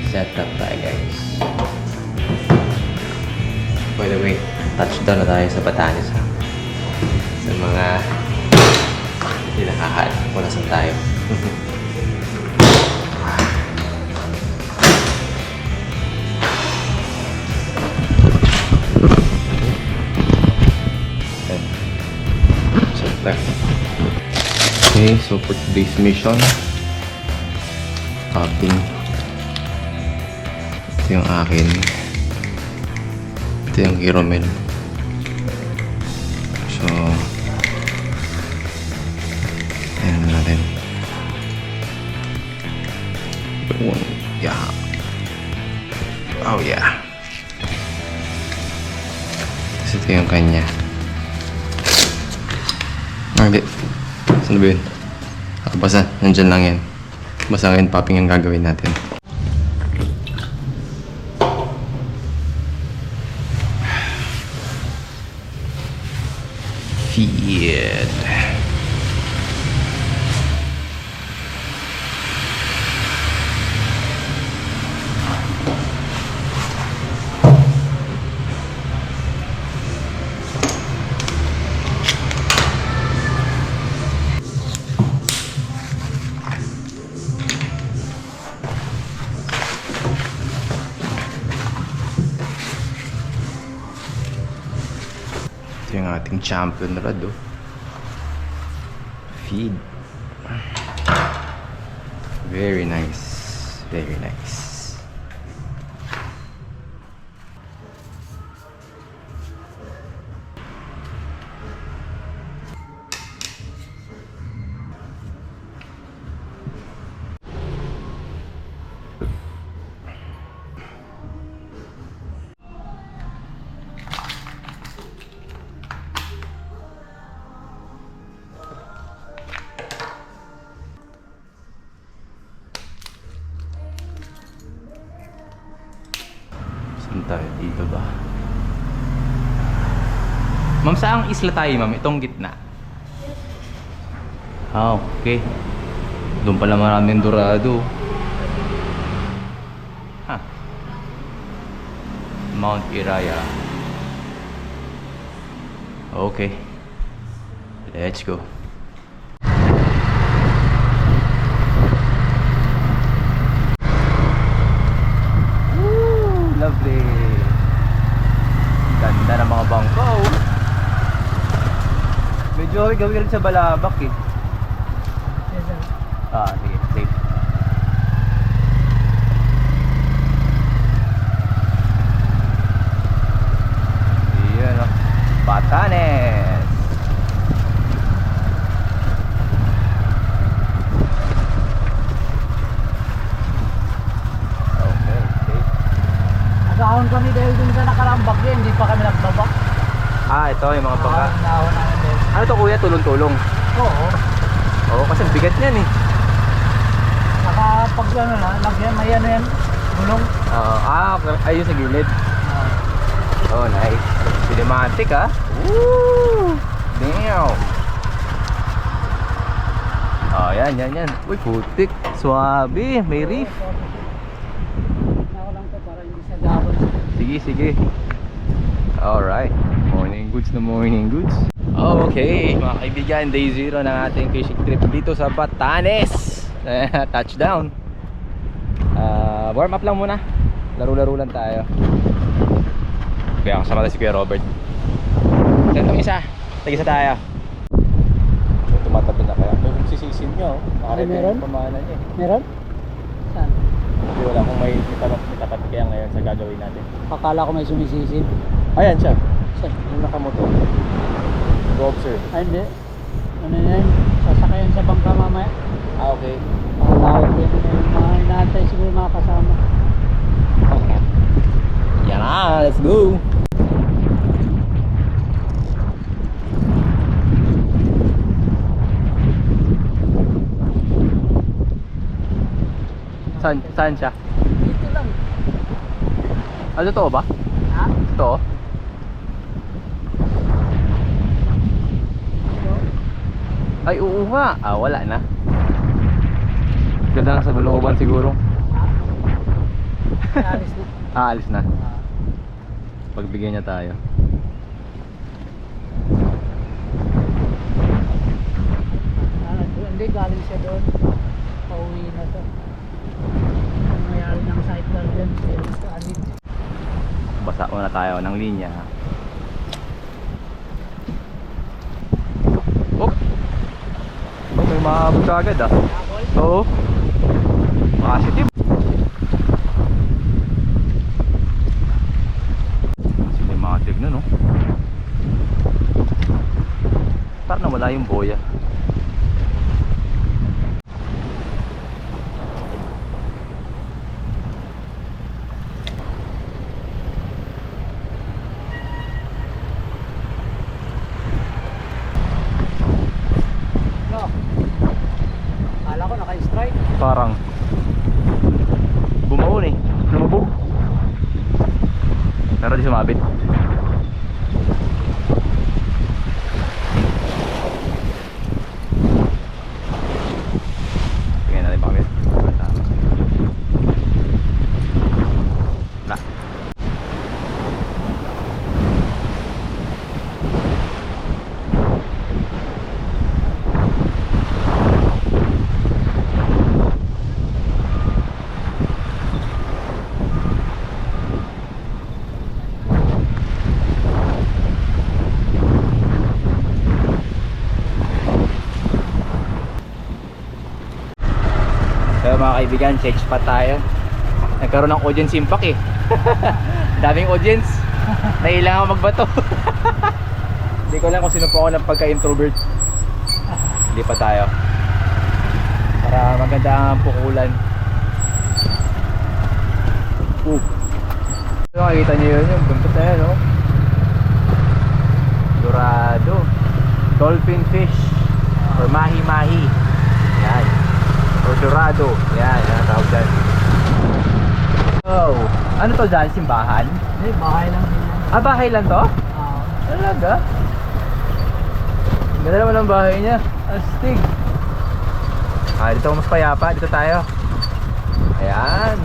Setup tayo guys. By the way, touchdown na tayo sa Batanes ha. Sa mga hindi nakakaan kung nasan tayo. Okay, so for today's mission, camping. Ito yung akin. Ito yung Hiromel. So, ayan natin. Yeah. Oh yeah. Kasi ito yung kanya. Hindi. Saan ba yun? Basta, nandyan lang yan. Basta ngayon, popping ang gagawin natin. Feed. Ito yung ating champion rod, oh. Feed. Very nice. Very nice. Saan tayo? Dito ba? Ma'am, saang isla tayo, ma'am? Itong gitna. Ah, okay. Doon pala maraming dorado. Ha? Mount Iraya. Okay. Let's go. Lovely. Ganda ng mga bangko. Medyo gawin rin sa Balabak eh. Ah, sige, safe. Iyan o. Batanes. Nagahon kami dahil dun sa nakarambak din, hindi pa kami nagbabak. Ah, ito yung mga bangka. Nahon namin din. Ano to kuya? Tulong-tulong? Oo. Oo, kasi bigat niyan eh. Saka pag ano na, lagyan, may ano yan, gulong. Ayun sa gilid. Oh, nice. Cinematic ah. Woo! Damn! Oh, yan. Uy, putik. Swabe. May reef. hindi sa gawin. Sige, sige. Alright. Morning goods na morning goods. Okay, mga kaibigan, day 0 ng ating fishing trip dito sa Batanes. Touchdown. Warm up lang muna. Laro-laro lang tayo. Kaya kasama tayo si Kuya Robert. Saan itong isa? Tag-isa tayo. Tumatabi na kaya. Ito yung sisisin nyo. Nakaready Meron? yung pamana niya. Meron? Saan? Hindi, wala kung may tapat kaya ngayon sa gagawin natin. Akala ko may sumisisid. Ayan siya. Saan? Yung nakamotor. Go observe. Ay, hindi. Ano yan? Sasakayan sa bangka mamaya. Ah, okay. Tawag din. Mga inaantay siguro mga kasama. Yan na, let's go! Saan siya? Dito lang. Ah, totoo ba? Ha? Totoo? Dito? Ay, oo nga. Ah, wala na. Ganda na sa looban siguro. Ha? Alis na. Ah, alis na. Ah. Pagbigyan niya tayo. Hindi, galing siya doon. Pauwi na to. Ang mayari ng sidecar dyan, sa Alid. Basa muna tayo ng linya. Oh! Oh, may mahabog ka agad ah. Oo. Positive. Cinematic na no. Parang nawala yung boya. No. Kala ko naka-strike. Parang bumaon eh. Lumabog. Pero di sumabit. Tingnan natin bakit. Wala. So mga kaibigan, check spot tayo. Nagkaroon ng audience impact eh. Daming audience. Nailangan magbato. Hindi ko lang kung sino po ako ng pagka-introvert. Hindi pa tayo. Para maganda ang pukulan. So makikita nyo yun, yung buntot na yun, no? Dorado. Dolphin fish. Or mahi-mahi. Yan. Or dorado. Yan, yan ang tawag dyan. Oh, ano to dyan? Simbahan? Hindi, bahay lang din yan. Ah, bahay lang to? Ah. Talaga? Ang ganda naman ang bahay niya. Astig. Ah, dito mas payapa. Dito tayo. Ayan.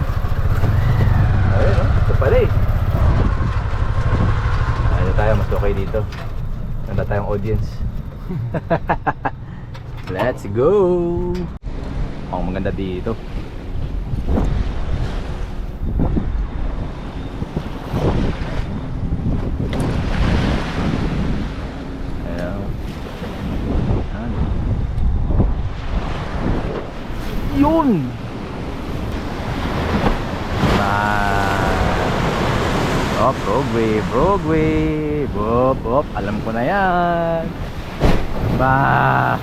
Ayun, no? Ito pala eh. Ah, dito tayo. Mas okay dito. Ganda tayong audience. Let's go! Ang maganda dito. Ayan. Ayan. Yun! Oh, Broadway. Bop. Alam ko na yan. Ba.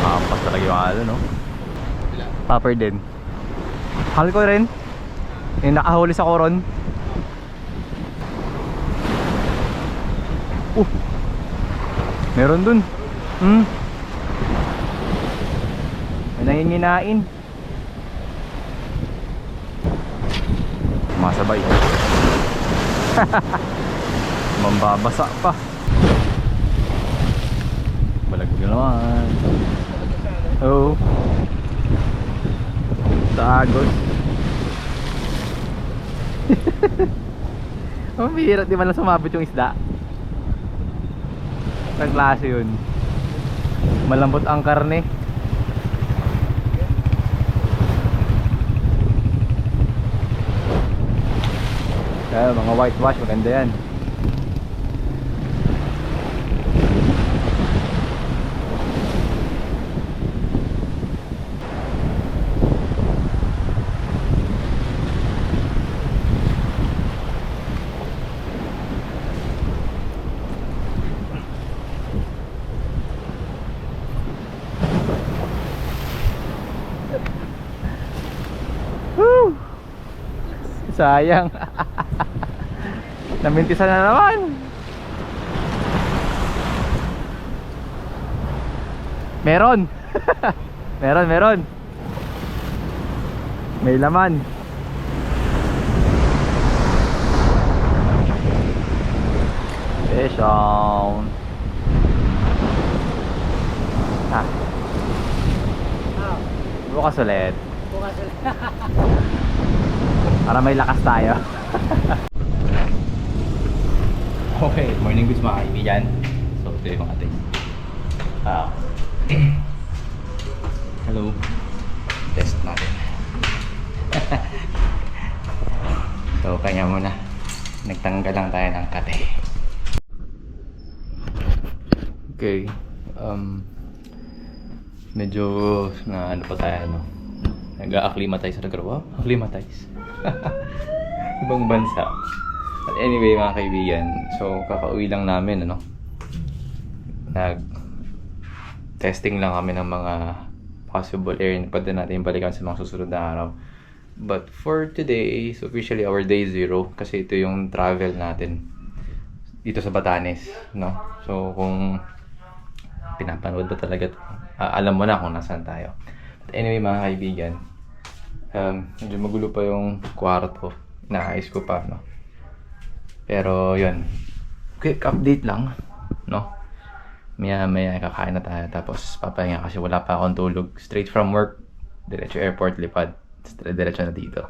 Kapas talaga yung ano, no? Popper din. Mahal ko rin. Yung nakahuli sa koron. Meron dun. May nanginginain. Masabay. Mambabasa pa. Balag nyo naman. Oo. Sa Agos. Ang bihira, di man lang sumabit yung isda. Ang klase yun. Malambot ang karne. Kaya mga whitewash, maganda yan. Woo! Sayang. Namintisan na naman. Meron. Meron. May laman. Fish on. Bukas ulit. Bukas ulit. Para may lakas tayo. Okay, morning goods mga kaibigan. So ito yung ating hello. Test natin. So kanya muna. Nagtanggal lang tayo ng kate. Okay. Medyo na ano pa tayo, no? Nag-a-acclimatize na wow? Acclimatize. Ibang bansa. But anyway mga kaibigan, so kakauwi lang namin, ano? Nag-testing lang kami ng mga possible area na pwede natin balikan sa mga susunod na araw. But for today is officially our day 0 kasi ito yung travel natin dito sa Batanes, no? So kung pinapanood ba talaga ito, alam mo na kung nasaan tayo. But anyway mga kaibigan, medyo magulo pa yung kwarto, naayos ko pa, no? Pero yun, quick update lang, no? Maya kakain na tayo tapos papahinga kasi wala pa akong tulog. Straight from work, diretso airport, lipad, diretso na dito.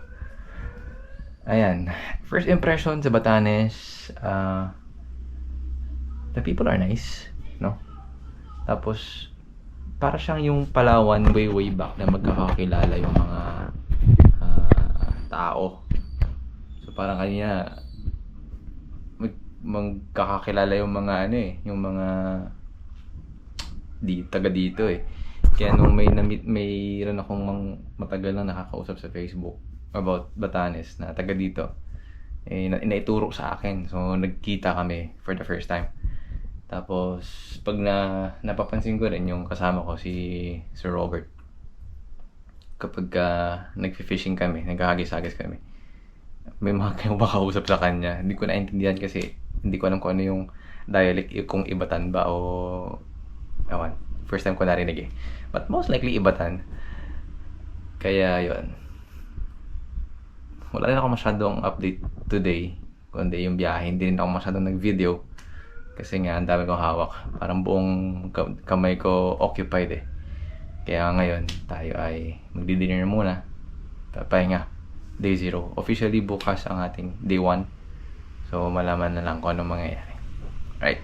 Ayan, first impression sa Batanes, the people are nice, no? Tapos para siyang yung Palawan way back na magkakakilala yung mga tao. So parang kanina magkakakilala yung mga ano eh, yung mga taga dito eh. Kaya nung mayroon akong matagal na nakakausap sa Facebook about Batanes na taga dito, eh inaituro sa akin. So nagkita kami for the first time. Tapos pag napapansin ko rin yung kasama ko si Sir Robert, kapag nagfi-fishing kami, naghahagis-hagis kami, may mga makausap sa kanya. Hindi ko naintindihan kasi hindi ko alam kung ano yung dialect, kung Ibatan ba o ewan, first time ko narinig eh. But most likely Ibatan. Kaya yon, wala rin ako masyadong update today, kundi yung biyahe. Hindi rin ako masyadong nag-video kasi nga ang dami kong hawak, parang buong kamay ko occupied eh. Kaya ngayon tayo ay magdi-dinner muna, papahinga. Day 0, officially bukas ang ating day 1. So malaman na lang kung anong mangyayari. Right.